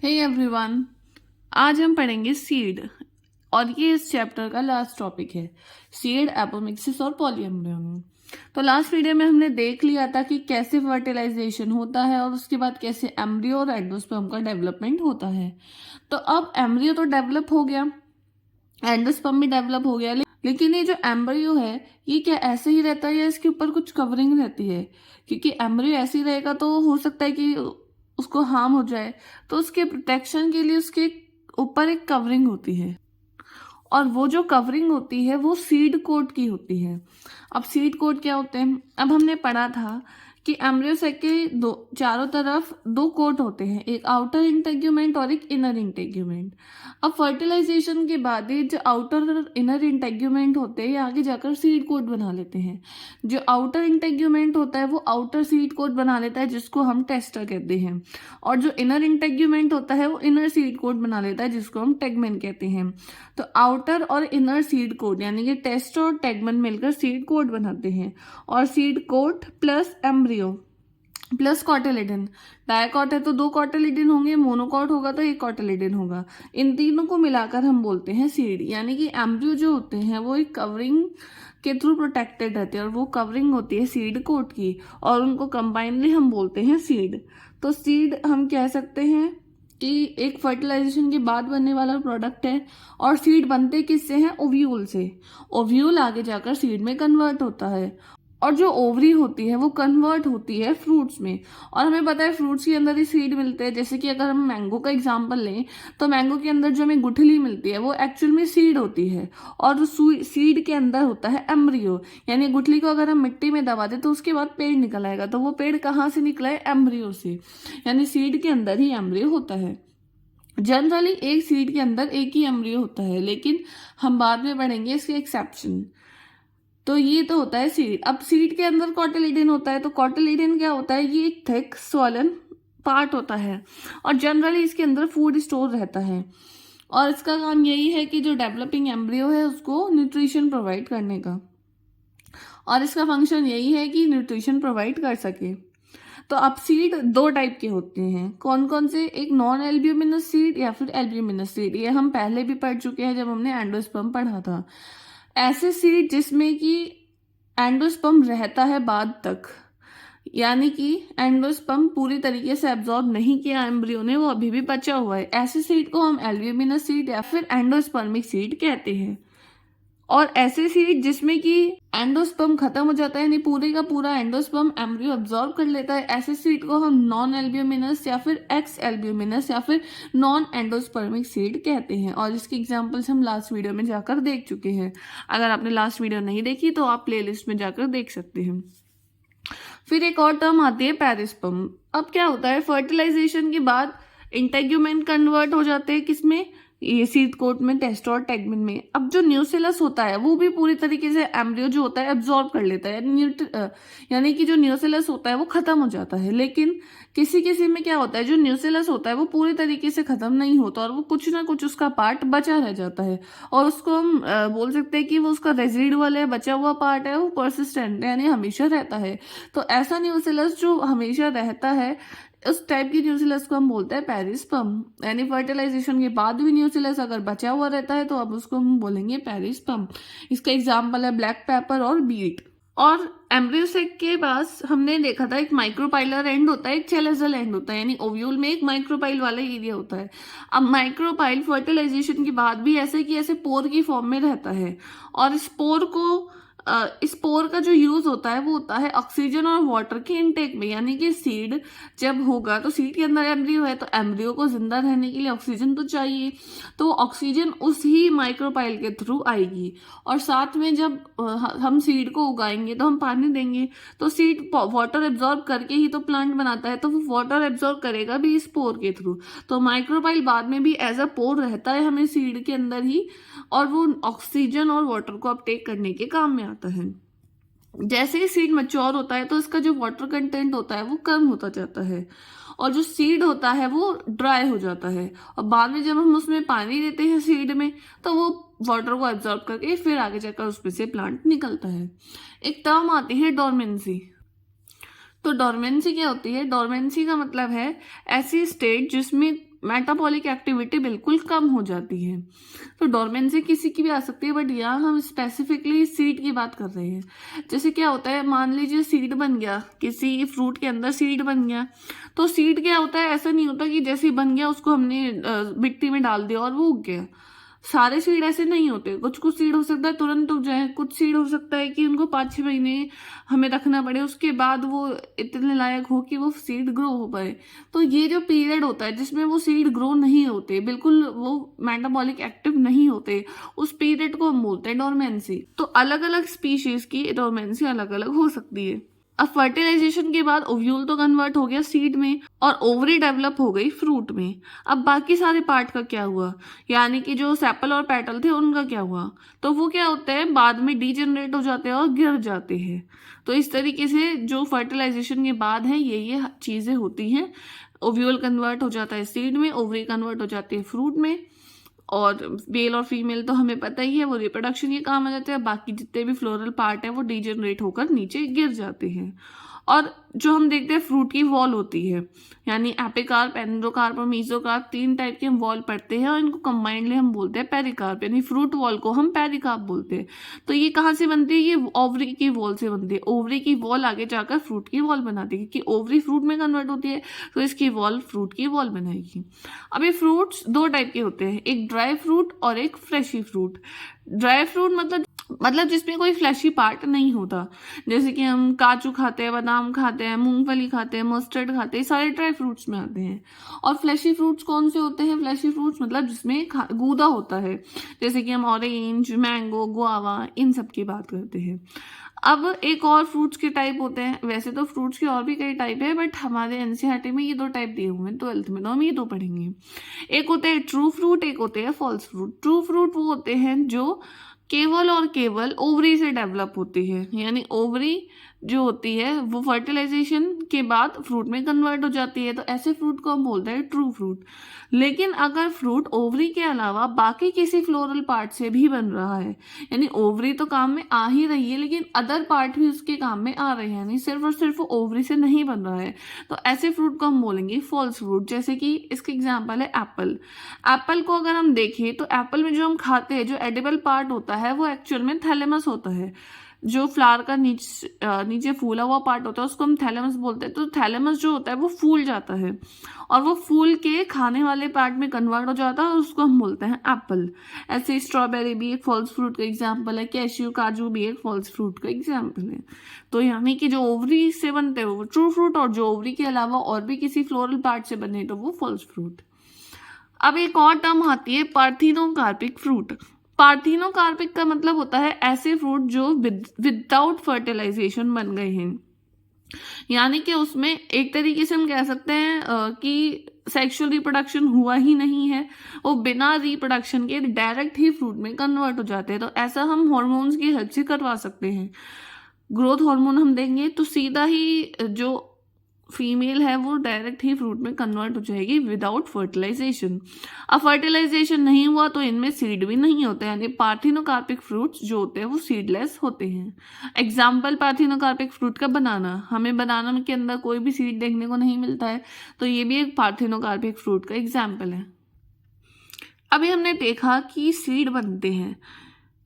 Hey everyone, आज हम पढ़ेंगे सीड और ये इस चैप्टर का लास्ट टॉपिक है। सीड, एपोमिक्सिस और पॉलीएम्ब्रियोनी। तो लास्ट वीडियो में हमने देख लिया था कि कैसे फर्टिलाइजेशन होता है और उसके बाद कैसे एम्ब्रियो और एंडोस्पर्म का डेवलपमेंट होता है। तो अब एम्ब्रियो तो डेवलप हो गया, एंडोस्पर्म भी डेवलप हो गया, लेकिन ये जो एम्ब्रियो है ये क्या ऐसे ही रहता है या इसके ऊपर कुछ कवरिंग रहती है? क्योंकि एम्ब्रियो ऐसे ही रहेगा तो हो सकता है कि उसको हार्म हो जाए, तो उसके प्रोटेक्शन के लिए उसके ऊपर एक कवरिंग होती है और वो जो कवरिंग होती है वो सीड कोट की होती है। अब सीड कोट क्या होते हैं? अब हमने पढ़ा था कि एम्ब्रियो सेक के चारों तरफ दो कोट होते हैं, एक आउटर इंटेग्यूमेंट और एक इनर इंटेग्यूमेंट। अब फर्टिलाइजेशन के बाद ये जो आउटर और इनर इंटेग्यूमेंट होते हैं ये आगे जाकर सीड कोट बना लेते हैं। जो आउटर इंटेग्यूमेंट होता है वो आउटर सीड कोट बना लेता है जिसको हम टेस्टर कहते हैं, और जो इनर इंटेग्यूमेंट होता है वो इनर सीड कोट बना लेता है जिसको हम टेगमेन कहते हैं। तो आउटर और इनर सीड कोट यानी कि टेस्टर और टेगमेन मिलकर सीड कोट बनाते हैं, और seed coat plus embryo plus cotyledon. Dicot है तो दो कॉटिलिडन होंगे, मोनोकॉट होगा तो एक कॉटिलिडन होगा। इन तीनों को मिलाकर हम बोलते हैं सीड। यानी कि एम्ब्रियो जो होते हैं वो एक कवरिंग के थ्रू प्रोटेक्टेड रहते हैं और वो कवरिंग होती है सीड कोट की, और उनको कंबाइनली हम बोलते हैं सीड। तो सीड हम कह सकते हैं कि एक फर्टिलाइजेशन के बाद बनने वाला प्रोडक्ट है, और सीड बनते किससे हैं? ओव्यूल से। ओव्यूल आगे जाकर सीड में कन्वर्ट होता है, और जो ओवरी होती है वो कन्वर्ट होती है फ्रूट्स में। और हमें पता है फ्रूट्स के अंदर ही सीड मिलते हैं। जैसे कि अगर हम मैंगो का एग्जांपल लें तो मैंगो के अंदर जो हमें गुठली मिलती है वो एक्चुअल में सीड होती है, और सीड के अंदर होता है एम्ब्रियो। यानी गुठली को अगर हम मिट्टी में दबा दें तो उसके बाद पेड़ निकल आएगा, तो वो पेड़ कहाँ से निकला है? एम्ब्रियो से। यानी सीड के अंदर ही एम्ब्रियो होता है। जनरली एक सीड के अंदर एक ही एम्ब्रियो होता है, लेकिन हम बाद में पढ़ेंगे इसके एक्सेप्शन। तो ये तो होता है सीड। अब सीड के अंदर कॉटिलिडन होता है, तो कॉटिलिडन क्या होता है? ये एक थिक स्वॉलन पार्ट होता है, और जनरली इसके अंदर फूड स्टोर रहता है, और इसका काम यही है कि जो डेवलपिंग एम्ब्रियो है उसको न्यूट्रिशन प्रोवाइड करने का, और इसका फंक्शन यही है कि न्यूट्रिशन प्रोवाइड कर सके। तो अब सीड दो टाइप के होते हैं। कौन कौन से? एक नॉन एल्ब्यूमिनस सीड या फिर एल्ब्यूमिनस सीड। ये हम पहले भी पढ़ चुके हैं जब हमने एंडोस्पर्म पढ़ा था। ऐसे सीड जिसमें कि एंडोस्पर्म रहता है बाद तक, यानी कि एंडोस्पर्म पूरी तरीके से एब्जॉर्ब नहीं किया एम्ब्रियो ने, वो अभी भी बचा हुआ है, ऐसे सीड को हम एल्ब्यूमिनस सीड या फिर एंडोस्पर्मिक सीड कहते हैं। और ऐसे सीड जिसमें कि एंडोस्पर्म खत्म हो जाता है, यानी पूरे का पूरा एंडोस्पर्म एम्ब्रियो अब्जॉर्ब कर लेता है, ऐसे सीड को हम नॉन एल्ब्यूमिनस या फिर एक्स एल्ब्यूमिनस या फिर नॉन एंडोस्पर्मिक सीड कहते हैं। और इसके एग्जांपल्स हम लास्ट वीडियो में जाकर देख चुके हैं। अगर आपने लास्ट वीडियो नहीं देखी तो आप प्लेलिस्ट में जाकर देख सकते हैं। फिर एक और टर्म आती है पेरिस्पर्म। अब क्या होता है? फर्टिलाइजेशन के बाद इंटेग्यूमेंट कन्वर्ट हो जाते हैं किसमें? ये सीड कोट में, टेस्टर और टेगमेन में। अब जो न्यूसिलस होता है वो भी पूरी तरीके से एम्ब्रियो जो होता है एब्जॉर्ब कर लेता है, यानी कि जो न्यूसिलस होता है वो खत्म हो जाता है। लेकिन किसी किसी में क्या होता है, जो न्यूसिलस होता है वो पूरी तरीके से खत्म नहीं होता और वो कुछ ना कुछ उसका पार्ट बचा रह जाता है, और उसको हम बोल सकते हैं कि वो उसका रेजिडुअल है, बचा हुआ पार्ट है, वो परसिस्टेंट यानी हमेशा रहता है। तो ऐसा न्यूसिलस जो हमेशा रहता है, उस टाइप की न्यूसिलस को हम बोलते हैं पेरिस्पर्म। यानी फर्टिलाइजेशन के बाद भी न्यूसिलस अगर बचा हुआ रहता है तो अब उसको हम बोलेंगे पेरिस्पर्म। इसका एग्जाम्पल है ब्लैक पेपर और बीट। और एम्ब्रियो सेक के पास हमने देखा था एक माइक्रोपाइलर एंड होता है, एक चेलेजल एंड होता है, यानी ओव्यूल में एक माइक्रोपाइल वाला एरिया होता है। अब माइक्रोपाइल फर्टिलाइजेशन के बाद भी ऐसे कि ऐसे पोर की फॉर्म में रहता है, और स्पोर का जो यूज होता है वो होता है ऑक्सीजन और वाटर के इनटेक में। यानी कि सीड जब होगा तो सीड के अंदर एम्ब्रियो है, तो एम्ब्रियो को जिंदा रहने के लिए ऑक्सीजन तो चाहिए, तो ऑक्सीजन उसी माइक्रोपाइल के थ्रू आएगी। और साथ में जब हम सीड को उगाएंगे तो हम पानी देंगे, तो सीड वाटर एब्जॉर्ब करके ही तो प्लांट बनाता है, तो वो वाटर एब्जॉर्ब करेगा भी स्पोर के थ्रू। तो माइक्रोपाइल बाद में भी एज अ पोर रहता है हमें सीड के अंदर ही, और वो ऑक्सीजन और वाटर को अपटेक करने के काम में आता है। जैसे ही सीड मैच्योर होता है तो इसका जो वाटर कंटेंट होता है वो कम होता जाता है, और जो सीड होता है वो ड्राई हो जाता है, और बाद में जब हम उसमें पानी देते हैं सीड में तो वो वाटर को एब्जॉर्ब करके फिर आगे जाकर उसमें से प्लांट निकलता है। एक टर्म आती है डोरमेंसी। तो डोरमेंसी क्या होती है? डोरमेंसी का मतलब है ऐसी स्टेट जिसमें मेटाबॉलिक एक्टिविटी बिल्कुल कम हो जाती है। तो डोरमेंसी किसी की भी आ सकती है, बट यहाँ हम स्पेसिफिकली सीड की बात कर रहे हैं। जैसे क्या होता है, मान लीजिए सीड बन गया, किसी फ्रूट के अंदर सीड बन गया, तो सीड क्या होता है, ऐसा नहीं होता कि जैसे ही बन गया उसको हमने मिट्टी में डाल दिया और वो उग गया। सारे सीड ऐसे नहीं होते, कुछ कुछ सीड हो सकता है तुरंत उग जाए, कुछ सीड हो सकता है कि उनको 5-6 महीने हमें रखना पड़े, उसके बाद वो इतने लायक हो कि वो सीड ग्रो हो पाए। तो ये जो पीरियड होता है जिसमें वो सीड ग्रो नहीं होते, बिल्कुल वो मेटाबॉलिक एक्टिव नहीं होते, उस पीरियड को हम बोलते हैं डोरमेंसी। तो अलग अलग स्पीशीज की डोरमेंसी अलग अलग हो सकती है। अब फर्टिलाइजेशन के बाद ओव्यूल तो कन्वर्ट हो गया सीड में और ओवरी डेवलप हो गई फ्रूट में। अब बाकी सारे पार्ट का क्या हुआ, यानी कि जो सेपल और पेटल थे उनका क्या हुआ, तो वो क्या होते हैं, बाद में डीजेनरेट हो जाते हैं और गिर जाते हैं। तो इस तरीके से जो फर्टिलाइजेशन के बाद है ये चीजें होती हैं। ओव्यूल कन्वर्ट हो जाता है सीड में, ओवरी कन्वर्ट हो जाती है फ्रूट में, और मेल और फीमेल तो हमें पता ही है वो रिप्रोडक्शन के काम आ जाते हैं। बाकी जितने भी फ्लोरल पार्ट है वो डीजनरेट होकर नीचे गिर जाते हैं। और जो हम देखते हैं फ्रूट की वॉल होती है, यानी एपिकार्प, एंडोकार्प और मीजोकार्प, 3 टाइप के हम वॉल पढ़ते हैं और इनको कंबाइंडली हम बोलते हैं पेरिकार्प, यानी फ्रूट वॉल को हम पेरिकार्प बोलते हैं। तो ये कहाँ से बनती है, ये ओवरी की वॉल से बनती है। ओवरी की वॉल आगे जाकर फ्रूट की वॉल बनाती है, क्योंकि ओवरी फ्रूट में कन्वर्ट होती है तो इसकी वॉल फ्रूट की वॉल बनाएगी। अब ये फ्रूट्स 2 टाइप के होते हैं, एक ड्राई फ्रूट और एक फ्रेशी फ्रूट। ड्राई फ्रूट मतलब जिसमें कोई फ्लैशी पार्ट नहीं होता, जैसे कि हम काजू खाते हैं, बादाम खाते हैं, मूंगफली खाते हैं, मस्टर्ड खाते हैं, सारे ड्राई फ्रूट्स में आते हैं। और फ्लैशी फ्रूट्स कौन से होते हैं, फ्लैशी फ्रूट्स मतलब जिसमें गूदा होता है, जैसे कि हम ऑरेंज, मैंगो, गुआवा, इन सब की बात करते हैं। अब एक और फ्रूट्स के टाइप होते हैं, वैसे तो फ्रूट्स के और भी कई टाइप है, बट हमारे एनसीईआरटी में ये 2 टाइप दिए हुए हैं 12th में, तो हम ये 2 पढ़ेंगे। एक होते हैं ट्रू फ्रूट, एक होते हैं फॉल्स फ्रूट। ट्रू फ्रूट वो होते हैं जो केवल और केवल ओवरी से डेवलप होती है, यानी ओवरी जो होती है वो फर्टिलाइजेशन के बाद फ्रूट में कन्वर्ट हो जाती है, तो ऐसे फ्रूट को हम बोलते हैं ट्रू फ्रूट। लेकिन अगर फ्रूट ओवरी के अलावा बाकी किसी फ्लोरल पार्ट से भी बन रहा है, यानी ओवरी तो काम में आ ही रही है लेकिन अदर पार्ट भी उसके काम में आ रहे हैं, यानी सिर्फ और सिर्फ ओवरी से नहीं बन रहा है, तो ऐसे फ्रूट को हम बोलेंगे फॉल्स फ्रूट। जैसे कि इसके एग्जाम्पल है एप्पल। एप्पल को अगर हम देखें तो एप्पल में जो हम खाते हैं, जो एडिबल पार्ट होता है वो एक्चुअल में थैलेमस होता है। जो फ्लावर का नीचे फूला हुआ पार्ट होता है उसको हम थैलेमस बोलते हैं। तो थैलेमस जो होता है वो फूल जाता है और वो फूल के खाने वाले पार्ट में कन्वर्ट हो जाता है और उसको हम बोलते हैं एप्पल। ऐसे स्ट्रॉबेरी भी एक फॉल्स फ्रूट का एग्जाम्पल है, कैश्यू, काजू भी एक फॉल्स फ्रूट का एग्जाम्पल है। तो यानी कि जो ओवरी से बनते हैं वो ट्रू फ्रूट, और जो ओवरी के अलावा और भी किसी फ्लोरल पार्ट से बने तो वो फॉल्स फ्रूट। अब एक और टर्म आती है पार्थिनोकार्पिक फ्रूट। पार्थिनोकार्पिक का मतलब होता है ऐसे फ्रूट जो विदाउट फर्टिलाइजेशन बन गए हैं, यानी कि उसमें एक तरीके से हम कह सकते हैं कि सेक्सुअल रिप्रोडक्शन हुआ ही नहीं है, वो बिना रिप्रोडक्शन के डायरेक्ट ही फ्रूट में कन्वर्ट हो जाते हैं। तो ऐसा हम हॉर्मोन्स की हेल्प से करवा सकते हैं। ग्रोथ हार्मोन हम देंगे तो सीधा ही जो फीमेल है वो डायरेक्ट ही फ्रूट में कन्वर्ट हो जाएगी विदाउट फर्टिलाइजेशन। अब फर्टिलाइजेशन नहीं हुआ तो इनमें सीड भी नहीं होते, यानी पार्थिनोकार्पिक फ्रूट्स जो होते हैं वो सीडलेस होते हैं। एग्जाम्पल पार्थिनोकार्पिक फ्रूट का बनाना, हमें बनाना के अंदर कोई भी सीड देखने को नहीं मिलता है, तो ये भी एक पार्थिनोकार्पिक फ्रूट का एग्जाम्पल है। अभी हमने देखा कि सीड बनते हैं,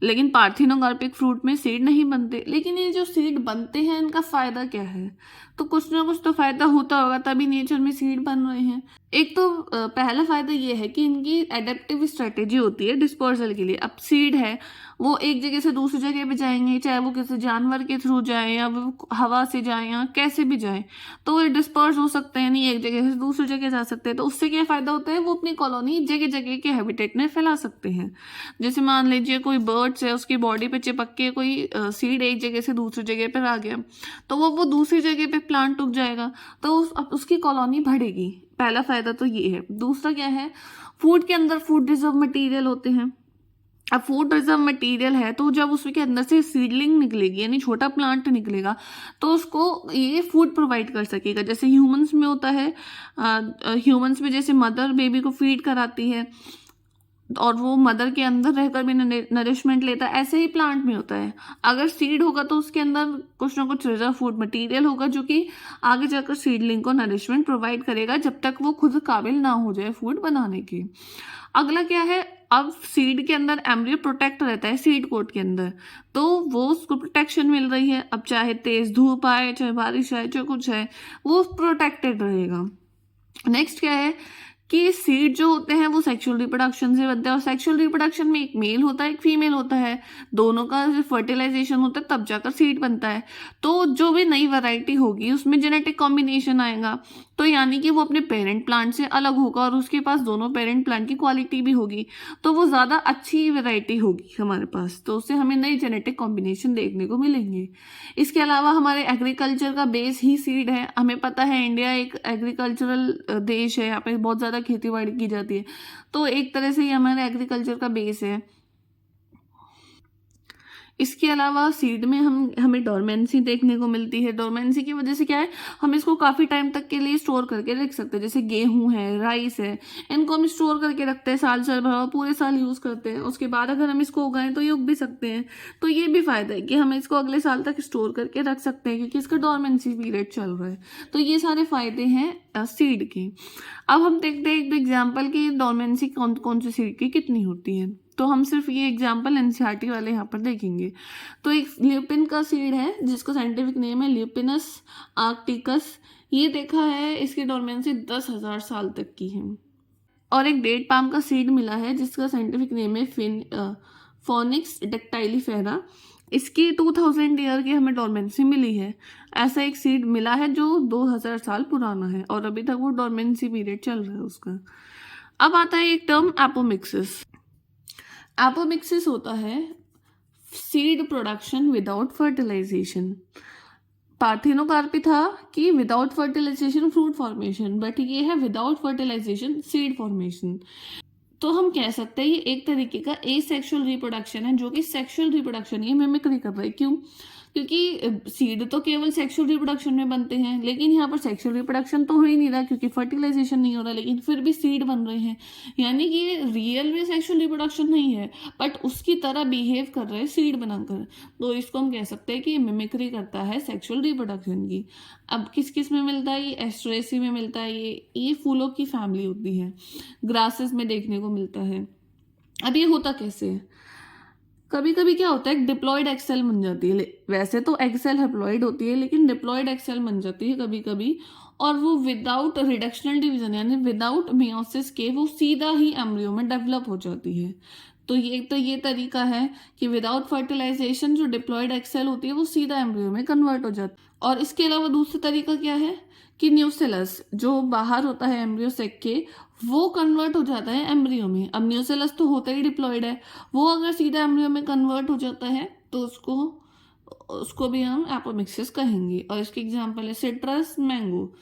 लेकिन पार्थिनोकार्पिक फ्रूट में सीड नहीं बनते। लेकिन ये जो सीड बनते हैं इनका फायदा क्या है, तो कुछ ना कुछ तो फायदा होता होगा तभी नेचर में सीड बन रहे हैं। एक तो पहला फायदा ये है कि इनकी एडेप्टिव स्ट्रेटेजी होती है डिस्पर्सल के लिए। अब सीड है वो एक जगह से दूसरी जगह पे जाएंगे, चाहे वो किसी जानवर के थ्रू जाए या वो हवा से जाए या कैसे भी जाए, तो ये डिस्पर्स हो सकते हैं, नहीं एक जगह से दूसरी जगह जा सकते हैं। तो उससे क्या फायदा होता है, वो अपनी कॉलोनी जगह जगह के हैबिटेट में फैला सकते हैं। जैसे मान लीजिए कोई बर्ड्स है, उसकी बॉडी पे चिपक के कोई सीड एक जगह से दूसरी जगह पर आ गया, तो वो दूसरी जगह पे प्लांट उग जाएगा, तो उसकी कॉलोनी बढ़ेगी। पहला फायदा तो ये है। दूसरा क्या है, फूड के अंदर फूड रिजर्व मटेरियल होते हैं। अब फूड रिजर्व मटेरियल है तो जब उसके अंदर से सीडलिंग निकलेगी, यानी छोटा प्लांट निकलेगा, तो उसको ये फूड प्रोवाइड कर सकेगा। जैसे ह्यूमंस में होता है, ह्यूमंस में जैसे मदर बेबी को फीड कराती है, और वो मदर के अंदर रहकर भी नरिशमेंट लेता है। ऐसे ही प्लांट में होता है, अगर सीड होगा तो उसके अंदर कुछ ना कुछ रिजर्व फूड मटेरियल होगा जो कि आगे जाकर सीडलिंग को नरिशमेंट प्रोवाइड करेगा जब तक वो खुद काबिल ना हो जाए फूड बनाने की। अगला क्या है, अब सीड के अंदर एम्ब्रियो प्रोटेक्ट रहता है सीड कोट के अंदर, तो वो उसको प्रोटेक्शन मिल रही है। अब चाहे तेज धूप आए, चाहे बारिश आए, चाहे कुछ है, वो प्रोटेक्टेड रहेगा। नेक्स्ट क्या है कि सीड जो होते हैं वो सेक्सुअल रिप्रोडक्शन से बनते हैं, और सेक्सुअल रिप्रोडक्शन में एक मेल होता है एक फीमेल होता है, दोनों का फर्टिलाइजेशन होता है तब जाकर सीड बनता है। तो जो भी नई वैरायटी होगी उसमें जेनेटिक कॉम्बिनेशन आएगा, तो यानी कि वो अपने पेरेंट प्लांट से अलग होगा और उसके पास दोनों पेरेंट प्लांट की क्वालिटी भी होगी, तो वो ज़्यादा अच्छी वैरायटी होगी हमारे पास, तो उससे हमें नई जेनेटिक कॉम्बिनेशन देखने को मिलेंगे। इसके अलावा हमारे एग्रीकल्चर का बेस ही सीड है। हमें पता है इंडिया एक एग्रीकल्चरल देश है, यहाँ पे बहुत ज़्यादा खेती बाड़ी की जाती है, तो एक तरह से ये हमारे एग्रीकल्चर का बेस है। इसके अलावा सीड में हमें डोरमेंसी देखने को मिलती है। डोरमेंसी की वजह से क्या है, हम इसको काफ़ी टाइम तक के लिए स्टोर करके रख सकते हैं। जैसे गेहूं है, राइस है, इनको हम स्टोर करके रखते हैं साल साल भर, पूरे साल यूज़ करते हैं। उसके बाद अगर हम इसको उगाएं तो ये उग भी सकते हैं। तो ये भी फ़ायदा है कि हम इसको अगले साल तक स्टोर करके रख सकते हैं क्योंकि इसका डोरमेंसी पीरियड चल रहा है। तो ये सारे फ़ायदे हैं सीड के। अब हम देखते हैं एक एग्जाम्पल की डोरमेंसी कौन कौन सी सीड की कितनी होती है। तो हम सिर्फ ये एग्जाम्पल एनसीईआरटी वाले यहाँ पर देखेंगे। तो एक ल्यूपिन का सीड है जिसका साइंटिफिक नेम है ल्यूपिनस आर्क्टिकस। ये देखा है इसकी डोरमेंसी 10,000 साल तक की है। और एक डेट पाम का सीड मिला है जिसका साइंटिफिक नेम है फोनिक्स डेक्टाइलीफेरा। इसकी 2000 ईयर की हमें डोरमेंसी मिली है। ऐसा एक सीड मिला है जो 2000 साल पुराना है और अभी तक वो डोरमेंसी पीरियड चल रहा है उसका। अब आता है एक टर्म एपोमिक्सिस। एपोमिक्सिस होता है seed production without fertilization. Parthenocarpy था कि without fertilization fruit formation, but ये है विदाउट फर्टिलाइजेशन सीड फॉर्मेशन। तो हम कह सकते हैं ये एक तरीके का एसेक्सुअल रिप्रोडक्शन है जो कि सेक्सुअल रिप्रोडक्शन ये मिमिक्री कर रहा है। क्यों? क्योंकि सीड तो केवल सेक्सुअल रिप्रोडक्शन में बनते हैं, लेकिन यहाँ पर सेक्सुअल रिप्रोडक्शन तो हो ही नहीं रहा क्योंकि फर्टिलाइजेशन नहीं हो रहा, लेकिन फिर भी सीड बन रहे हैं। यानी कि ये रियल में सेक्सुअल रिप्रोडक्शन नहीं है बट उसकी तरह बिहेव कर रहे हैं सीड बनाकर। तो इसको हम कह सकते हैं कि ये मिमिक्री करता है सेक्सुअल रिप्रोडक्शन की। अब किस किस में मिलता है, ये एस्ट्रेसी में मिलता है। ये फूलों की फैमिली होती है, ग्रासेस में देखने को मिलता है। अब ये होता कैसे है, कभी कभी क्या होता है डिप्लॉयड एक्सेल बन जाती है। वैसे तो एक्सेल हैप्लॉयड होती है लेकिन डिप्लॉयड एक्सेल बन जाती है कभी कभी, और वो विदाउट रिडक्शनल डिवीजन यानी विदाउट मियोसिस के वो सीधा ही एम्ब्रियो में डेवलप हो जाती है। तो ये तरीका है कि विदाउट फर्टिलाइजेशन जो डिप्लॉयड एक्सेल होती है वो सीधा एम्ब्रियो में कन्वर्ट हो जाती है। और इसके अलावा दूसरा तरीका क्या है कि न्यूसेलस जो बाहर होता है एम्ब्रियो सेक के वो कन्वर्ट हो जाता है एम्ब्रियो में। अब न्यूसेलस तो होता ही डिप्लॉयड है, वो अगर सीधा एम्ब्रियो में कन्वर्ट हो जाता है तो उसको भी हम एपोमिक्सिस कहेंगे। और इसके एग्जांपल है सिट्रस, मैंगो।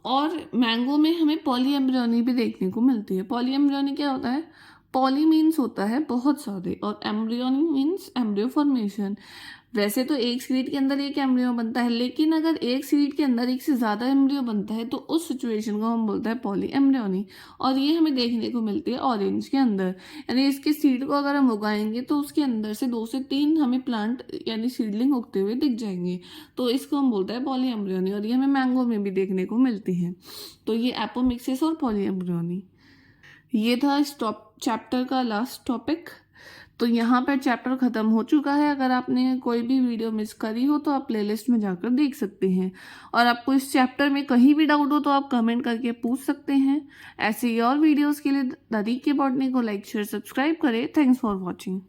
और मैंगो में हमें पॉलीएम्ब्रियोनी भी देखने को मिलती है। पॉलीएम्ब्रियोनी क्या होता है, पॉली मीन्स होता है बहुत सारे और एम्ब्रियोनी मीन्स एम्ब्रियो फॉर्मेशन। वैसे तो एक सीड के अंदर एक एम्ब्रियो बनता है, लेकिन अगर एक सीड के अंदर एक से ज़्यादा एम्ब्रियो बनता है तो उस सिचुएशन को हम बोलते हैं पॉली एम्ब्रियोनी। और ये हमें देखने को मिलती है ऑरेंज के अंदर। यानी इसके सीड को अगर हम उगाएंगे तो उसके अंदर से 2 से 3 हमें प्लांट यानी सीडलिंग उगते हुए दिख जाएंगे, तो इसको हम बोलते हैं पॉली एम्ब्रियोनी। और ये हमें मैंगो में भी देखने को मिलती है। तो ये एपोमिक्सिस और पॉली एम्ब्रियोनी। ये था इस चैप्टर का लास्ट टॉपिक। तो यहाँ पर चैप्टर ख़त्म हो चुका है। अगर आपने कोई भी वीडियो मिस करी हो तो आप प्लेलिस्ट में जाकर देख सकते हैं। और आपको इस चैप्टर में कहीं भी डाउट हो तो आप कमेंट करके पूछ सकते हैं। ऐसे ही और वीडियोस के लिए दादी के बॉटनी को लाइक शेयर सब्सक्राइब करें। Thanks for watching.